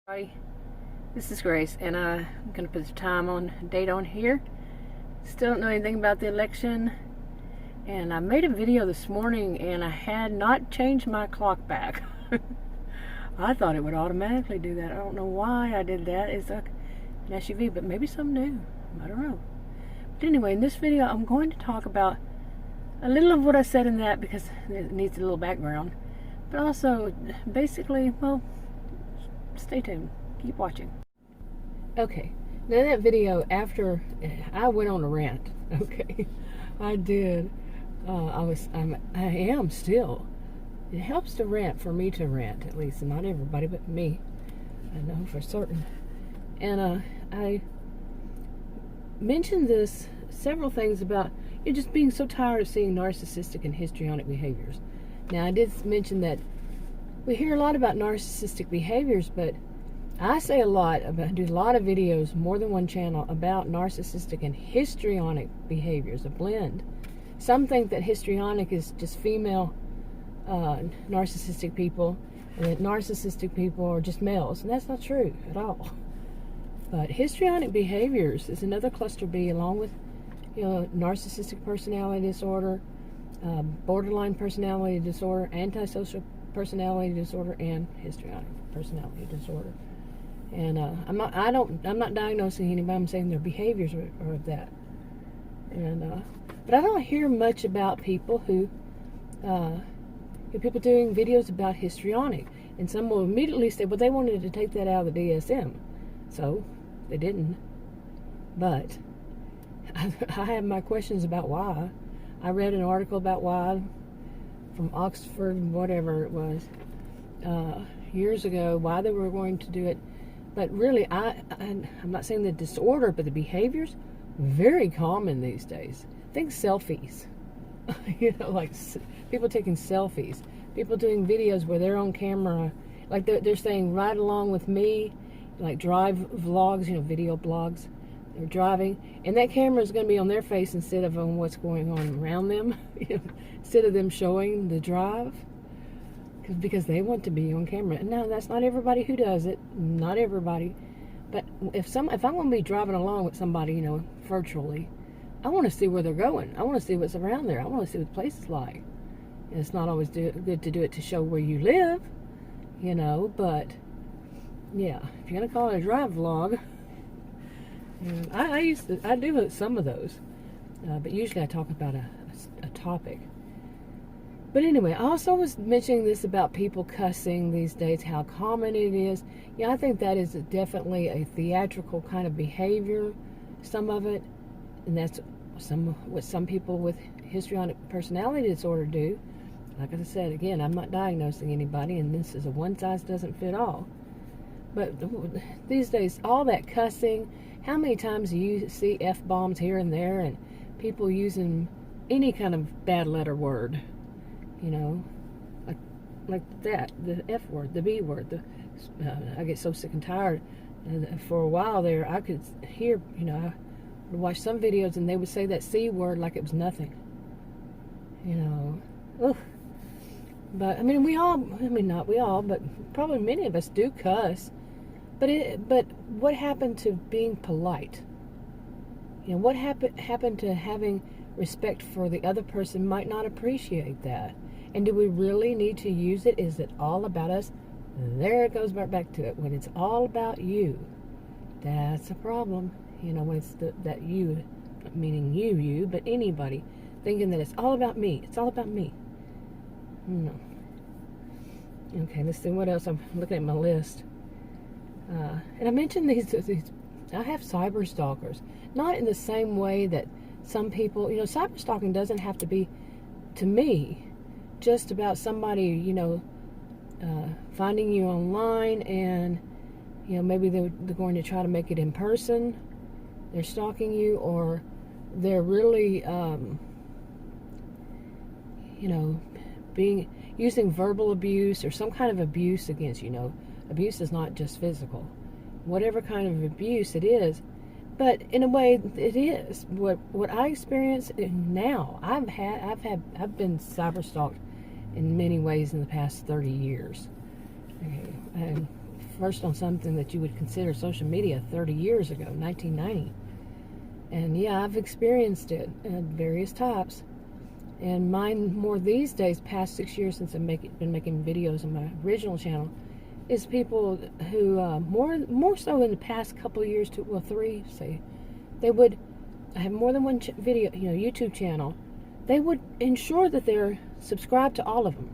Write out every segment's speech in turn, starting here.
Hi, this is Grace, and I'm going to put the date on here. Still don't know anything about the election, and I made a video this morning, and I had not changed my clock back. I thought it would automatically do that. I don't know why I did that. It's an SUV, but maybe something new. I don't know. But anyway, in this video, I'm going to talk about a little of what I said in that because it needs a little background, but also basically, well, stay tuned. Keep watching. Okay, now that video, after I went on a rant. Okay, I did. I am still. It helps to rant, for me to rant, at least, and not everybody, but me. I know for certain. And I mentioned this several things about you just being so tired of seeing narcissistic and histrionic behaviors. Now, I did mention that we hear a lot about narcissistic behaviors, but I say do a lot of videos, more than one channel, about narcissistic and histrionic behaviors, a blend. Some think that histrionic is just female narcissistic people, and that narcissistic people are just males, and that's not true at all. But histrionic behaviors is another cluster B, along with narcissistic personality disorder, borderline personality disorder, antisocial personality disorder, and histrionic personality disorder. And I'm not diagnosing anybody. I'm saying their behaviors are of that. And but I don't hear much about people who people doing videos about histrionic. And some will immediately say, well, they wanted to take that out of the DSM, so they didn't. But I have my questions about why. I read an article about why from Oxford, whatever it was, years ago, why they were going to do it. But really, I'm not saying the disorder, but the behaviors, very common these days. Think selfies. Like people taking selfies. People doing videos where they're on camera, like they're saying, right along with me, like drive vlogs, video blogs. They're driving, and that camera is going to be on their face instead of on what's going on around them, instead of them showing the drive, because they want to be on camera. And no, that's not everybody who does it. Not everybody. But if I'm going to be driving along with somebody, virtually, I want to see where they're going. I want to see what's around there. I want to see what the place is like. And it's not always good to do it to show where you live, but yeah, if you're going to call it a drive vlog. And I do some of those, but usually I talk about a topic. But anyway, I also was mentioning this about people cussing these days, how common it is. Yeah, I think that is definitely a theatrical kind of behavior, some of it, and that's what some people with histrionic personality disorder do. Like I said, again, I'm not diagnosing anybody, and this is a one-size-doesn't-fit-all. But these days, all that cussing. How many times do you see F-bombs here and there, and people using any kind of bad letter word, like that, the F word, the B word. I get so sick and tired. For a while there, I could hear, I would watch some videos, and they would say that C word like it was nothing. Ugh. But not we all, but probably many of us do cuss. But what happened to being polite? What happened to having respect for the other person might not appreciate that? And do we really need to use it? Is it all about us? There it goes right back to it. When it's all about you, that's a problem. When it's that you, not meaning you, but anybody, thinking that it's all about me. It's all about me. No. Okay, let's see what else. I'm looking at my list. And I mentioned these. I have cyber stalkers, not in the same way that some people. Cyber stalking doesn't have to be, to me, just about somebody finding you online and maybe they're going to try to make it in person. They're stalking you, or they're really using verbal abuse or some kind of abuse against you. Abuse is not just physical. Whatever kind of abuse it is, but in a way it is. What I experience now, I've been cyber stalked in many ways in the past 30 years. Okay. And first on something that you would consider social media 30 years ago, 1990. And yeah, I've experienced it at various types. And mine more these days, past 6 years since I've been making videos on my original channel, is people who, more so in the past couple of years, three, say, they would have more than one video, YouTube channel. They would ensure that they're subscribed to all of them.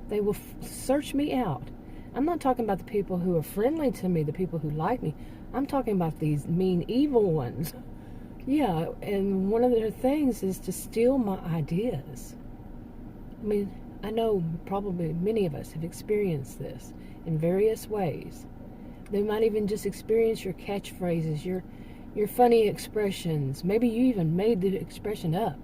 They will search me out. I'm not talking about the people who are friendly to me, the people who like me. I'm talking about these mean, evil ones. Yeah, and one of their things is to steal my ideas. I mean, I know probably many of us have experienced this in various ways. They might even just experience your catchphrases, your funny expressions. Maybe you even made the expression up,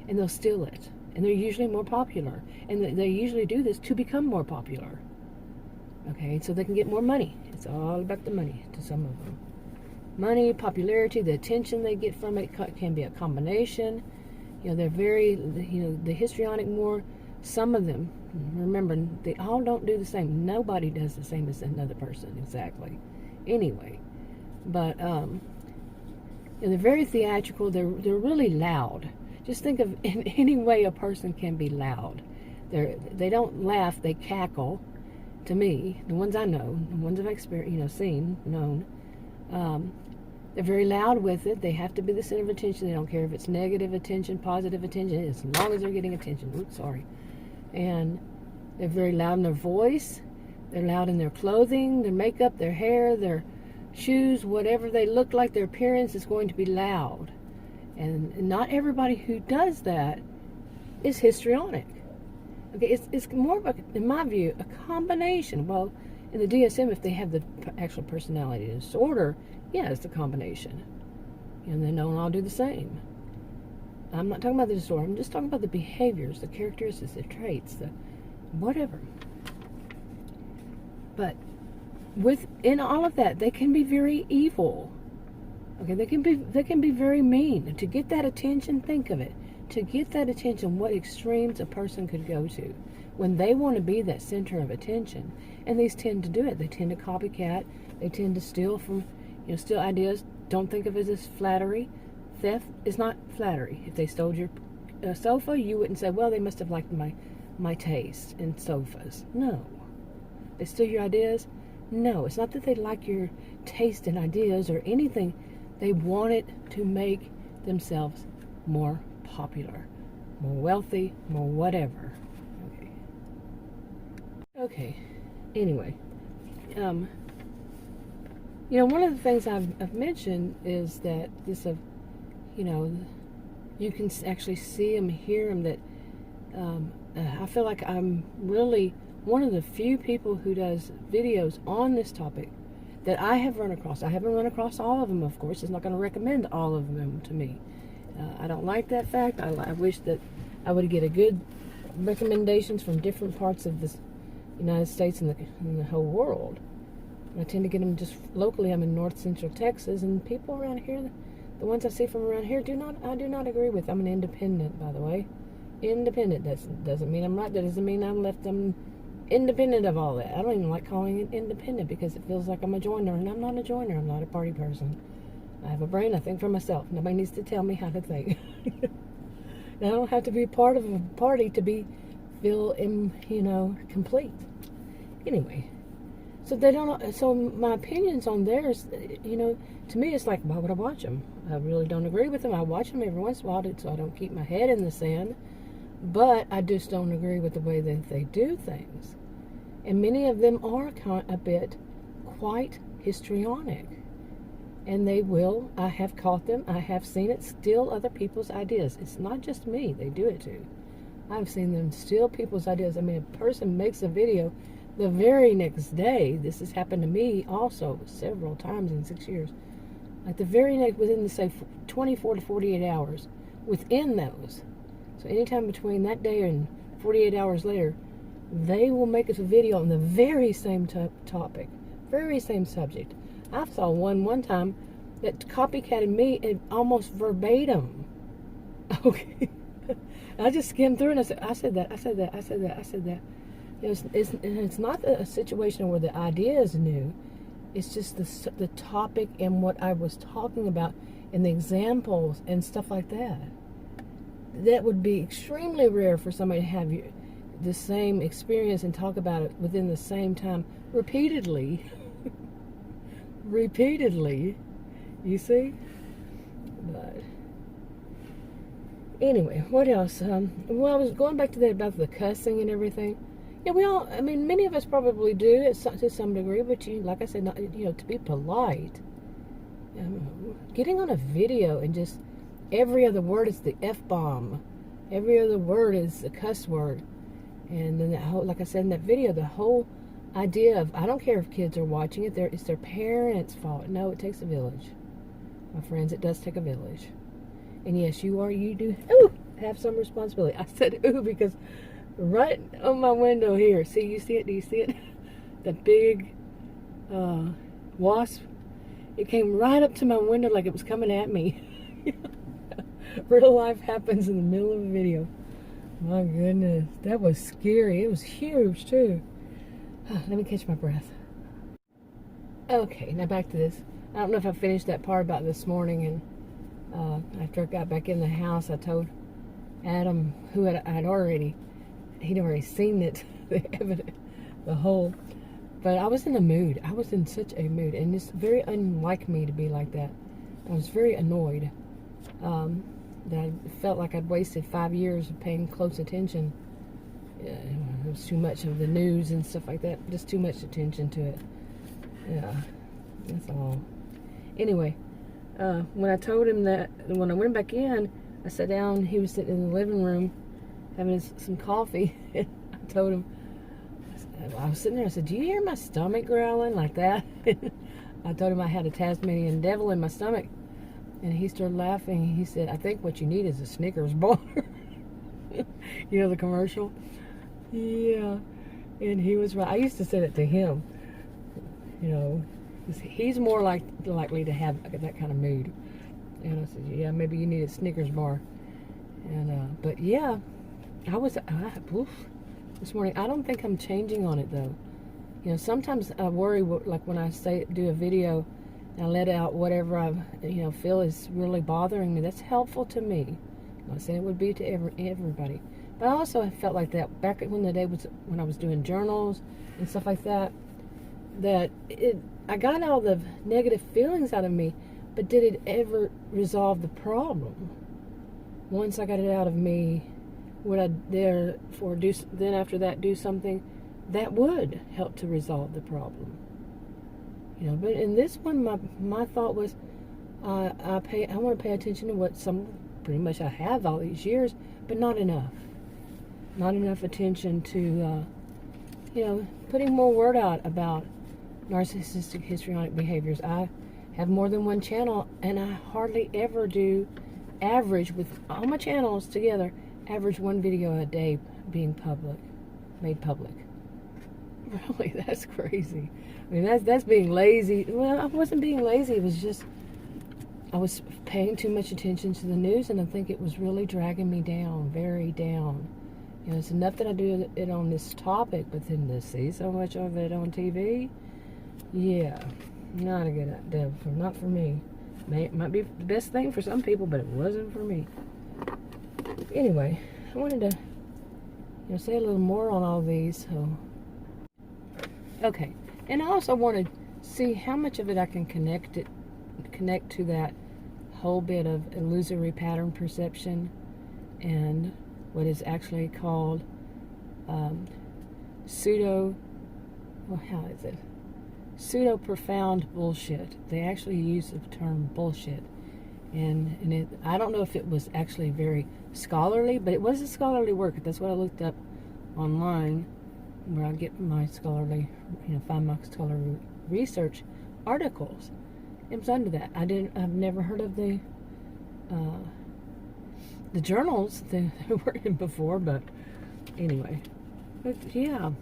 and they'll steal it. And they're usually more popular. And they usually do this to become more popular. Okay, so they can get more money. It's all about the money to some of them. Money, popularity, the attention they get from it can be a combination. They're very, the histrionic more, some of them, remember, they all don't do the same. Nobody does the same as another person, exactly. Anyway, but they're very theatrical. They're really loud. Just think of in any way a person can be loud. They don't laugh, they cackle. To me, the ones I know, the ones I've experienced, seen, known, they're very loud with it. They have to be the center of attention. They don't care if it's negative attention, positive attention, as long as they're getting attention. Oops, sorry. And they're very loud in their voice. They're loud in their clothing, their makeup, their hair, their shoes, whatever they look like, their appearance is going to be loud. And not everybody who does that is histrionic. Okay, it's more of in my view, a combination. Well, in the DSM, if they have the actual personality disorder, yeah, it's a combination. And they don't all do the same. I'm not talking about the disorder. I'm just talking about the behaviors, the characteristics, the traits, the whatever. But within all of that, they can be very evil. Okay, they can be very mean. To get that attention, think of it. To get that attention, what extremes a person could go to when they want to be that center of attention. And these tend to do it. They tend to copycat. They tend to steal from, steal ideas. Don't think of it as flattery. Theft is not flattery. If they stole your sofa, you wouldn't say, well, they must have liked my taste in sofas. No. They steal your ideas? No. It's not that they like your taste in ideas or anything. They want it to make themselves more popular, more wealthy, more whatever. Okay. Anyway, one of the things I've mentioned is that this you can actually see them, hear them. That I feel like I'm really one of the few people who does videos on this topic that I have run across. I haven't run across all of them, of course. It's not going to recommend all of them to me. I don't like that fact. I wish that I would get a good recommendations from different parts of the United States and the whole world. I tend to get them just locally. I'm in North Central Texas, and people around here, the ones I see from around here, I do not agree with. I'm an independent, by the way. Independent. That doesn't mean I'm right. That doesn't mean I'm independent of all that. I don't even like calling it independent because it feels like I'm a joiner, and I'm not a joiner. I'm not a party person. I have a brain. I think for myself. Nobody needs to tell me how to think. I don't have to be part of a party to feel complete. Anyway, so they don't. So my opinions on theirs, to me, it's like, why would I watch them? I really don't agree with them. I watch them every once in a while so I don't keep my head in the sand. But I just don't agree with the way that they do things. And many of them are quite histrionic. And they will, I have caught them, I have seen it, steal other people's ideas. It's not just me, they do it too. I've seen them steal people's ideas. I mean, a person makes a video the very next day. This has happened to me also several times in 6 years. Like the very next, within, say, 24 to 48 hours, within those. So anytime between that day and 48 hours later, they will make us a video on the very same topic, very same subject. I saw one time that copycatted me almost verbatim. Okay. I just skimmed through and I said that. It's not a situation where the idea is new. It's just the topic and what I was talking about and the examples and stuff like that. That would be extremely rare for somebody to have the same experience and talk about it within the same time repeatedly. Repeatedly. You see? But anyway, what else? Well, I was going back to that about the cussing and everything. Yeah, many of us probably do to some degree, but like I said, to be polite, getting on a video and just every other word is the F-bomb. Every other word is a cuss word. And then like I said in that video, the whole idea of, I don't care if kids are watching it, it's their parents' fault. No, it takes a village. My friends, it does take a village. And yes, you do have some responsibility. I said ooh because right on my window here, see, you see it? Do you see it? The big wasp. It came right up to my window like it was coming at me. Real life happens in the middle of a video. My goodness, that was scary. It was huge too. Let me catch my breath. Okay, now back to this. I don't know if I finished that part about this morning, and after I got back in the house, I told Adam, who he'd already seen it, the whole. But I was in a mood. I was in such a mood, and it's very unlike me to be like that. I was very annoyed that I felt like I'd wasted 5 years of paying close attention. It was too much of the news and stuff like that. Just too much attention to it. Yeah, that's all. Anyway, when I told him that, when I went back in, I sat down. He was sitting in the living room having some coffee. I told him, I was sitting there, I said, do you hear my stomach growling like that? I told him I had a Tasmanian devil in my stomach. And he started laughing. He said, I think what you need is a Snickers bar. You know the commercial? Yeah. And he was right. I used to say that to him. He's more likely to have that kind of mood. And I said, yeah, maybe you need a Snickers bar. And but yeah, this morning. I don't think I'm changing on it though. Sometimes I worry, like when I do a video and I let out whatever I feel is really bothering me. That's helpful to me. I'm not saying it would be to everybody, but I also felt like that back when the day was when I was doing journals and stuff like that. I got all the negative feelings out of me, but did it ever resolve the problem? Once I got it out of me, would I therefore then after that do something that would help to resolve the problem? But in this one, my thought was, I want to pay attention to what pretty much I have all these years, but not enough. Not enough attention to, putting more word out about narcissistic histrionic behaviors. I have more than one channel, and I hardly ever do average with all my channels together, average one video a day being made public. Really, that's crazy. I mean, that's being lazy. Well, I wasn't being lazy. It was just I was paying too much attention to the news, and I think it was really dragging me down, very down. It's enough that I do it on this topic, but then to see so much of it on TV, yeah, not a good idea. Not for me. It might be the best thing for some people, but it wasn't for me. Anyway, I wanted to say a little more on all these. So, okay, and I also want to see how much of it I can connect to that whole bit of illusory pattern perception and what is actually called pseudo profound bullshit. They actually use the term bullshit, and I don't know if it was actually very scholarly, but it was a scholarly work. That's what I looked up online, where I get my scholarly, find my scholarly research articles. It was under that. I've never heard of the journals that were in before, but anyway. But yeah,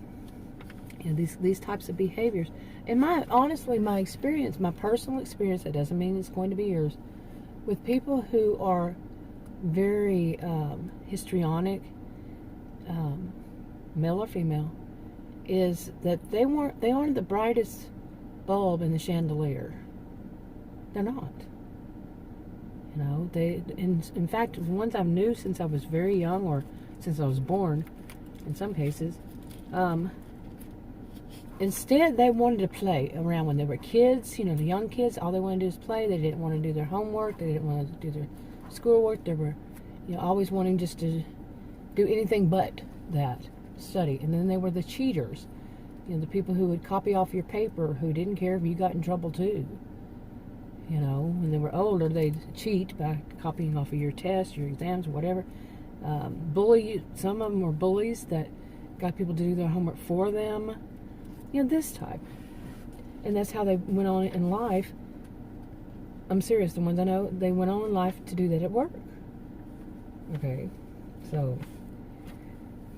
these types of behaviors. And my experience, my personal experience, that doesn't mean it's going to be yours, with people who are very histrionic, male or female, is that they aren't the brightest bulb in the chandelier. They're not. You know, in fact, the ones I've knew since I was very young, or since I was born, in some cases, instead they wanted to play around when they were kids. You know, the young kids, all they wanted to do is play. They didn't want to do their homework. They didn't want to do their schoolwork. They were, you know, always wanting just to do anything but that, study. And then they were the cheaters. You know, the people who would copy off your paper, who didn't care if you got in trouble too. You know, when they were older, they'd cheat by copying off of your tests, your exams, whatever. Some of them were bullies that got people to do their homework for them. You know, this type. And that's how they went on in life. I'm serious, the ones I know, they went on in life to do that at work. Okay, so,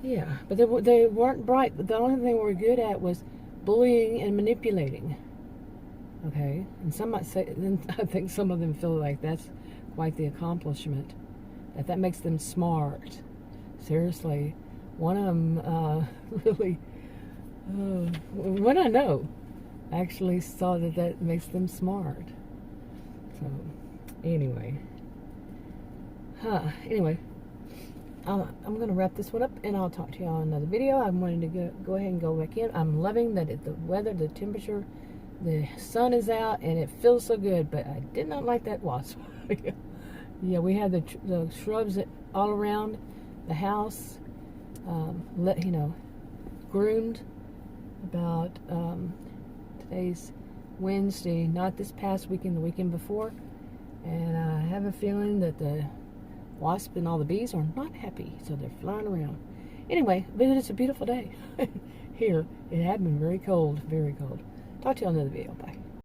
yeah. But they weren't bright. The only thing they were good at was bullying and manipulating. Okay, and some might say, I think some of them feel like that's quite the accomplishment, that makes them smart. Seriously, one of them really, one I know, actually saw that makes them smart. So, anyway, I'm going to wrap this one up, and I'll talk to y'all in another video. I'm wanting to go ahead and go back in. I'm loving that the weather, the temperature, the sun is out, and it feels so good, but I did not like that wasp. Yeah, we had the shrubs all around the house, groomed. About today's Wednesday, not this past weekend, the weekend before, and I have a feeling that the wasp and all the bees are not happy, so they're flying around. Anyway, but it's a beautiful day. Here, it had been very cold, very cold. Talk to you on another video. Bye.